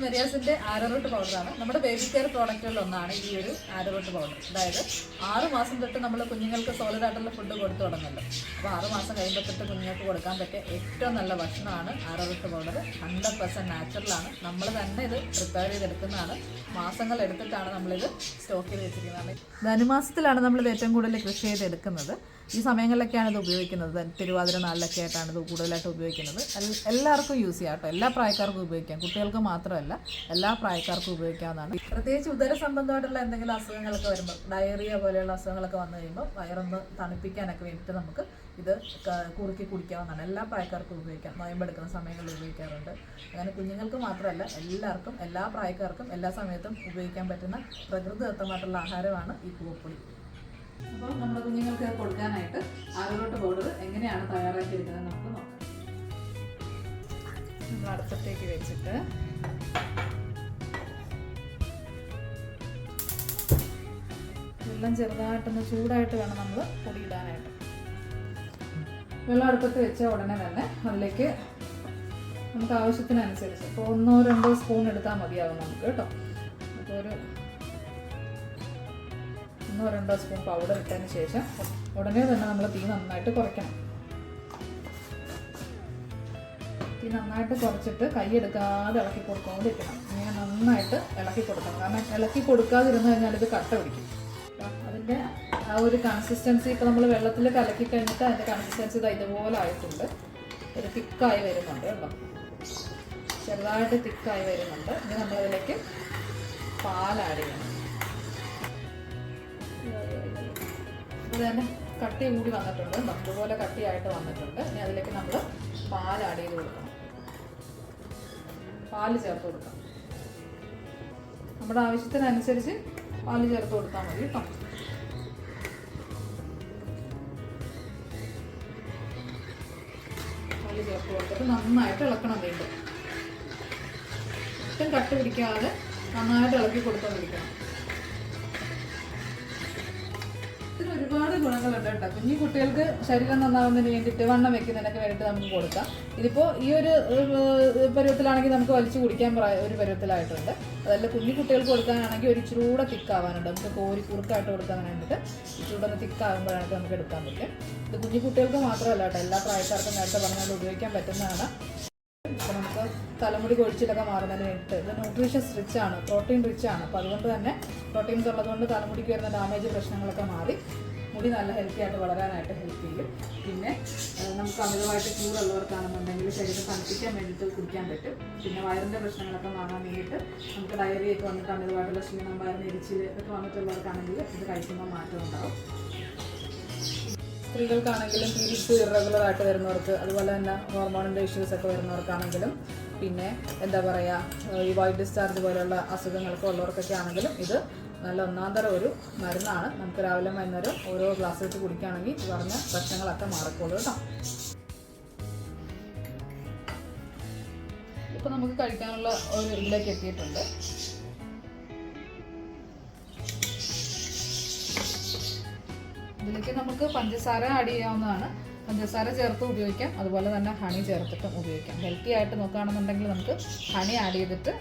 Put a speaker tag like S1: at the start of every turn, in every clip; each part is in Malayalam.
S1: മെരിയാസിൻ്റെ ആരോറൂട്ട് പൗഡറാണ്. നമ്മുടെ ബേബി കെയർ പ്രോഡക്റ്റുകളിൽ ഒന്നാണ് ഈ ഒരു ആരോറൂട്ട് പൗഡർ. അതായത് 6 മാസം തൊട്ട് നമ്മൾ കുഞ്ഞുങ്ങൾക്ക് സോളിഡായിട്ടുള്ള ഫുഡ് കൊടുത്തു തുടങ്ങുമല്ലോ. അപ്പോൾ 6 മാസം കഴിയുമ്പോൾ തൊട്ട് കുഞ്ഞുങ്ങൾക്ക് കൊടുക്കാൻ പറ്റിയ ഏറ്റവും നല്ല ഭക്ഷണമാണ് ആരോറൂട്ട് പൗഡർ. 100% നാച്ചുറലാണ്. നമ്മൾ തന്നെ ഇത് പ്രിപ്പയർ ചെയ്തെടുക്കുന്നതാണ്. മാസങ്ങൾ എടുത്തിട്ടാണ് നമ്മളിത് സ്റ്റോക്ക് ചെയ്ത് വെച്ചിരിക്കുന്നത്. ധനുമാസത്തിലാണ് നമ്മളിത് ഏറ്റവും കൂടുതൽ കൃഷി ചെയ്തെടുക്കുന്നത്. ഈ സമയങ്ങളിലൊക്കെയാണ് ഇത് ഉപയോഗിക്കുന്നത്. തിരുവാതിര നാളിലൊക്കെ ആയിട്ടാണ് ഇത് കൂടുതലായിട്ട് ഉപയോഗിക്കുന്നത്. എല്ലാവർക്കും യൂസ് ചെയ്യാം കേട്ടോ. എല്ലാ പ്രായക്കാർക്കും ഉപയോഗിക്കാം. കുട്ടികൾക്ക് മാത്രമല്ല, എല്ലാ പ്രായക്കാർക്കും ഉപയോഗിക്കാവുന്നതാണ്. പ്രത്യേകിച്ച് ഉദര സംബന്ധമായിട്ടുള്ള എന്തെങ്കിലും അസുഖങ്ങളൊക്കെ വരുമ്പോൾ, ഡയറിയ പോലെയുള്ള അസുഖങ്ങളൊക്കെ വന്നു കഴിയുമ്പോൾ വയറൊന്ന് തണുപ്പിക്കാനൊക്കെ വേണ്ടിയിട്ട് നമുക്ക് ഇത് കുറുക്കി കുടിക്കാവുന്നതാണ്. എല്ലാ പ്രായക്കാർക്കും ഉപയോഗിക്കാം. നോയമ്പെടുക്കുന്ന സമയങ്ങളിൽ ഉപയോഗിക്കാറുണ്ട്. അങ്ങനെ കുഞ്ഞുങ്ങൾക്ക് മാത്രമല്ല, എല്ലാവർക്കും, എല്ലാ പ്രായക്കാർക്കും എല്ലാ സമയത്തും ഉപയോഗിക്കാൻ പറ്റുന്ന പ്രകൃതിദത്തമായിട്ടുള്ള ആഹാരമാണ് ഈ കൂവപ്പൊടി. അപ്പോൾ നമ്മുടെ കുഞ്ഞുങ്ങൾക്ക് കൊടുക്കാനായിട്ട് ആരോറൂട്ട് പൗഡർ എങ്ങനെയാണ് തയ്യാറാക്കിയെടുക്കുന്നത് നമുക്ക് നോക്കാം. നമ്മൾ അടുപ്പത്തേക്ക് വെച്ചിട്ട് വെള്ളം ചെറുതായിട്ടൊന്ന് ചൂടായിട്ട് വേണം നമ്മൾ പൊടിയിടാനായിട്ട്. വെള്ളം അടുപ്പത്ത് വെച്ച ഉടനെ തന്നെ അതിലേക്ക് നമുക്ക് ആവശ്യത്തിനനുസരിച്ച് ഇപ്പോൾ 1-2 സ്പൂൺ എടുത്താൽ മതിയാവും നമുക്ക് കേട്ടോ. അപ്പോൾ ഒരു 1-2 സ്പൂൺ പൗഡർ ഇട്ടതിന് ശേഷം ഉടനെ തന്നെ നമ്മൾ തീ നന്നായിട്ട് കുറയ്ക്കണം. തീ നന്നായിട്ട് കുറച്ചിട്ട് കൈ എടുക്കാതെ ഇളക്കി കൊടുക്കൊണ്ടിരിക്കണം. ഇങ്ങനെ നന്നായിട്ട് ഇളക്കി കൊടുക്കണം. കാരണം ഇളക്കി കൊടുക്കാതിരുന്നു കഴിഞ്ഞാൽ ഇത് കട്ട പിടിക്കും. അതിൻ്റെ ആ ഒരു കൺസിസ്റ്റൻസി ഇപ്പോൾ നമ്മൾ വെള്ളത്തിൽ കലക്കി കഴിഞ്ഞിട്ട് അതിൻ്റെ കൺസിസ്റ്റൻസി ഇതുപോലെ ആയിട്ടുണ്ട്. ഒരു തിക്കായി വരുന്നുണ്ട് കേട്ടോ. ചെറുതായിട്ട് തിക്കായി വരുന്നുണ്ട്. ഇനി നമ്മളതിലേക്ക് പാൽ ആഡ് ചെയ്യണം. അപ്പോൾ തന്നെ കട്ടി കൂടി വന്നിട്ടുണ്ട്. അതുപോലെ കട്ടിയായിട്ട് വന്നിട്ടുണ്ട്. ഇനി അതിലേക്ക് നമ്മൾ പാൽ ആഡ് ചെയ്ത് കൊടുക്കണം. പാല് ചേർത്ത് കൊടുക്കണം. നമ്മുടെ ആവശ്യത്തിനനുസരിച്ച് പാല് ചേർത്ത് കൊടുത്താൽ മതി കേട്ടോ. പാല് ചേർത്ത് കൊടുത്തിട്ട് നന്നായിട്ട് ഇളക്കണം. വീണ്ടും ഒട്ടും കട്ട് പിടിക്കാതെ നന്നായിട്ട് ഇളക്കി കൊടുത്തോണ്ടിരിക്കണം. ഇതിന് ഒരുപാട് ഗുണങ്ങളുണ്ട് കേട്ടോ. കുഞ്ഞു കുട്ടികൾക്ക് ശരീരം നന്നാവുന്നതിന് വേണ്ടിയിട്ട്, വണ്ണം വെക്കുന്നതിനൊക്കെ വേണ്ടിയിട്ട് നമുക്ക് കൊടുക്കാം. ഇതിപ്പോൾ ഈ ഒരു പരുവത്തിലാണെങ്കിൽ നമുക്ക് വലിച്ചു കുടിക്കാൻ ഒരു പരുവത്തിലായിട്ടുണ്ട്. അതല്ല കുഞ്ഞു കുട്ടികൾക്ക് കൊടുക്കാനാണെങ്കിൽ ഒരു ഇച്ചിരൂടെ തിക്കാവാനുണ്ട്. നമുക്ക് കോരി കുറുക്കായിട്ട് കൊടുക്കാൻ വേണ്ടിയിട്ട് ഇച്ചിരൂടെ ഒന്ന് തിക്കാകുമ്പോഴാണ് നമുക്ക് എടുക്കാൻ പറ്റും. ഇത് കുഞ്ഞു കുട്ടികൾക്ക് മാത്രമല്ല കേട്ടോ, എല്ലാ പ്രായക്കാർക്കും നേരത്തെ പറഞ്ഞാൽ ഉപയോഗിക്കാൻ പറ്റുന്നതാണ്. അപ്പോൾ നമുക്ക് തലമുടി കൊഴിച്ചിലൊക്കെ മാറുന്നതിന് വേണ്ടിയിട്ട് ഇത് ന്യൂട്രീഷ്യസ് റിച്ച് ആണ്, പ്രോട്ടീൻ റിച്ച് ആണ്. അപ്പോൾ അതുകൊണ്ട് തന്നെ പ്രോട്ടീൻസ് ഉള്ളതുകൊണ്ട് തലമുടിക്ക് വരുന്ന ഡാമേജ് പ്രശ്നങ്ങളൊക്കെ മാറി മുടി നല്ല ഹെൽത്തി ആയിട്ട് വളരാനായിട്ട് ഹെൽപ്പ് ചെയ്യും. പിന്നെ നമുക്ക് അമിതമായിട്ട് ചൂടുള്ളവർക്കാണെന്നുണ്ടെങ്കിൽ ശരീരം തണുപ്പിക്കാൻ വേണ്ടിയിട്ട് കുടിക്കാൻ പറ്റും. പിന്നെ വയറിൻ്റെ പ്രശ്നങ്ങളൊക്കെ മാറാൻ വേണ്ടിയിട്ട് നമുക്ക് ഡയറിയൊക്കെ വന്നിട്ട് അമിതമായിട്ടുള്ള ക്ഷീണം, വയറിന് എരിച്ചിൽ ഒക്കെ വന്നിട്ടുള്ളവർക്കാണെങ്കിൽ ഇത് കഴിക്കുമ്പോൾ മാറ്റം ഉണ്ടാവും. സ്ത്രീകൾക്കാണെങ്കിലും പീരീഡ്സ് ഇറഗുലറായിട്ട് വരുന്നവർക്ക്, അതുപോലെ തന്നെ ഹോർമോണിൻ്റെ ഇഷ്യൂസൊക്കെ വരുന്നവർക്കാണെങ്കിലും, പിന്നെ എന്താ പറയുക, ഈ വൈറ്റ് ഡിസ്ചാർജ് പോലെയുള്ള അസുഖങ്ങളൊക്കെ ഉള്ളവർക്കൊക്കെ ആണെങ്കിലും ഇത് നല്ല ഒന്നാന്തരം ഒരു മരുന്നാണ്. നമുക്ക് രാവിലെ വൈകുന്നേരം ഓരോ ഗ്ലാസ് വെച്ച് കുടിക്കുകയാണെങ്കിൽ ഈ പറഞ്ഞ പ്രശ്നങ്ങളൊക്കെ മാറിക്കോളൂ കേട്ടോ. ഇപ്പോൾ നമുക്ക് കഴിക്കാനുള്ള ഒരു ഇതിലേക്ക് എത്തിയിട്ടുണ്ട്. ഇതിലേക്ക് നമുക്ക് പഞ്ചസാര ആഡ് ചെയ്യാവുന്നതാണ്. പഞ്ചസാര ചേർത്ത് ഉപയോഗിക്കാം, അതുപോലെ തന്നെ ഹണി ചേർത്തിട്ടും ഉപയോഗിക്കാം. ഹെൽത്തി ആയിട്ട് നോക്കുകയാണെന്നുണ്ടെങ്കിൽ നമുക്ക് ഹണി ആഡ് ചെയ്തിട്ട്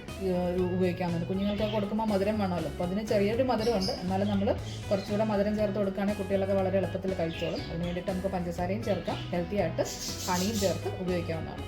S1: ഉപയോഗിക്കാവുന്നതാണ്. കുഞ്ഞുങ്ങൾക്ക് കൊടുക്കുമ്പോൾ മധുരം വേണമല്ലോ. അപ്പോൾ അതിന് ചെറിയൊരു മധുരമുണ്ട്. എന്നാലും നമ്മൾ കുറച്ചുകൂടെ മധുരം ചേർത്ത് കൊടുക്കുകയാണെങ്കിൽ കുട്ടികളൊക്കെ വളരെ എളുപ്പത്തിൽ കഴിച്ചോളും. അതിന് വേണ്ടിയിട്ട് നമുക്ക് പഞ്ചസാരയും ചേർക്കാം, ഹെൽത്തി ആയിട്ട് ഹണിയും ചേർത്ത് ഉപയോഗിക്കാവുന്നതാണ്.